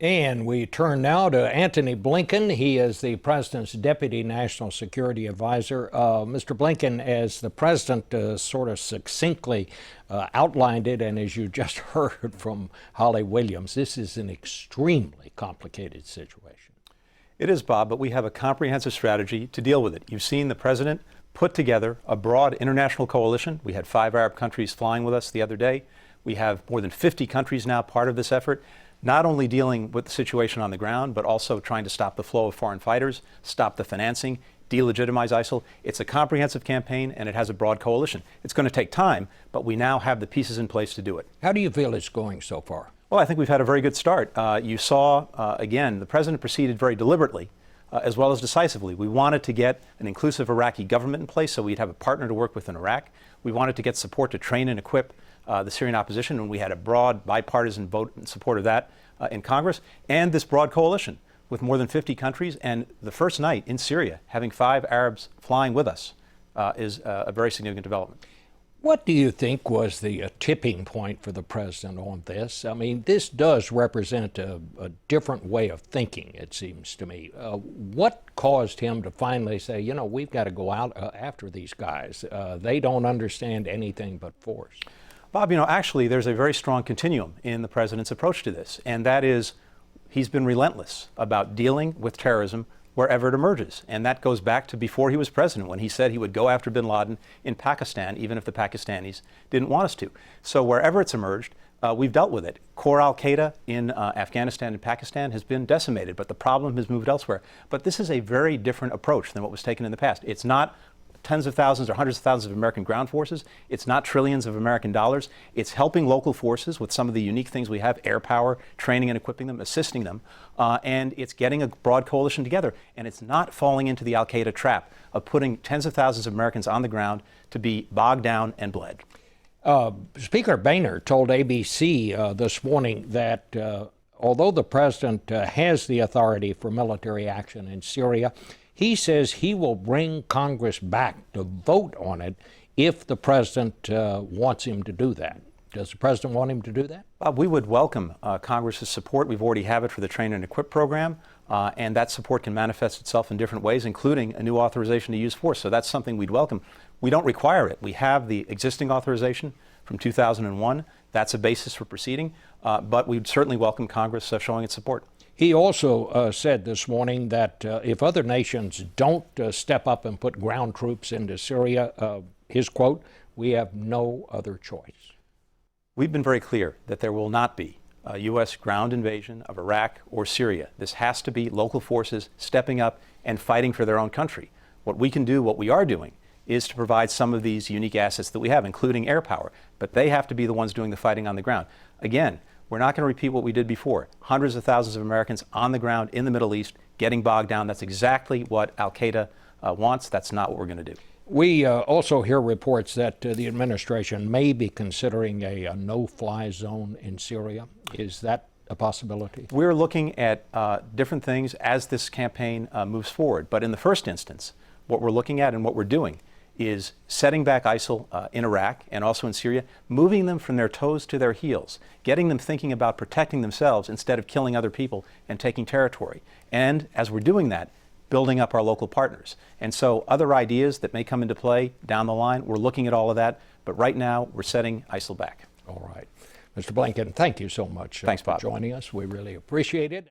And we turn now to Antony Blinken. He is the president's deputy national security advisor. Mr. Blinken, as the president sort of succinctly outlined it, and as you just heard from Holly Williams, this is an extremely complicated situation. It is, Bob, but we have a comprehensive strategy to deal with it. You've seen the president put together a broad international coalition. We had 5 Arab countries flying with us the other day. We have more than 50 countries now part of this effort, not only dealing with the situation on the ground, but also trying to stop the flow of foreign fighters, stop the financing, delegitimize ISIL. It's a comprehensive campaign, and it has a broad coalition. It's going to take time, but we now have the pieces in place to do it. How do you feel it's going so far? Well, I think we've had a very good start. You saw, again, the president proceeded very deliberately as well as decisively. We wanted to get an inclusive Iraqi government in place so we'd have a partner to work with in Iraq. We wanted to get support to train and equip the Syrian opposition, and we had a broad bipartisan vote in support of that in Congress, and this broad coalition with more than 50 countries. And the first night in Syria, having 5 Arabs flying with us is a very significant development. What do you think was the tipping point for the president on this? I mean, this does represent a different way of thinking, it seems to me. What caused him to finally say, you know, we've got to go out after these guys? They don't understand anything but force. Bob, you know, actually, there's a very strong continuum in the president's approach to this, and that is he's been relentless about dealing with terrorism wherever it emerges. And that goes back to before he was president, when he said he would go after bin Laden in Pakistan, even if the Pakistanis didn't want us to. So wherever it's emerged, we've dealt with it. Core al-Qaeda in Afghanistan and Pakistan has been decimated, but the problem has moved elsewhere. But this is a very different approach than what was taken in the past. It's not tens of thousands or hundreds of thousands of American ground forces. It's not trillions of American dollars. It's helping local forces with some of the unique things we have, air power, training and equipping them, assisting them, and it's getting a broad coalition together. And it's not falling into the al-Qaeda trap of putting tens of thousands of Americans on the ground to be bogged down and bled. Speaker Boehner told ABC this morning that although the president has the authority for military action in Syria, he says he will bring Congress back to vote on it if the president wants him to do that. Does the president want him to do that? We would welcome Congress's support. We've already have it for the Train and Equip program, and that support can manifest itself in different ways, including a new authorization to use force. So that's something we'd welcome. We don't require it. We have the existing authorization from 2001. That's a basis for proceeding, but we'd certainly welcome Congress showing its support. He also said this morning that if other nations don't step up and put ground troops into Syria, his quote, "We have no other choice." We've been very clear that there will not be a U.S. ground invasion of Iraq or Syria. This has to be local forces stepping up and fighting for their own country. What we can do, what we are doing, is to provide some of these unique assets that we have, including air power. But they have to be the ones doing the fighting on the ground. Again, we're not going to repeat what we did before. Hundreds of thousands of Americans on the ground in the Middle East getting bogged down. That's exactly what al-Qaeda wants. That's not what we're going to do. We also hear reports that the administration may be considering a no-fly zone in Syria. Is that a possibility? We're looking at different things as this campaign moves forward. But in the first instance, what we're looking at and what we're doing is setting back ISIL in Iraq and also in Syria, moving them from their toes to their heels, getting them thinking about protecting themselves instead of killing other people and taking territory. And as we're doing that, building up our local partners. And so other ideas that may come into play down the line, we're looking at all of that, but right now we're setting ISIL back. All right. Mr. Blinken, thank you so much Thanks, Bob. for joining us. We really appreciate it.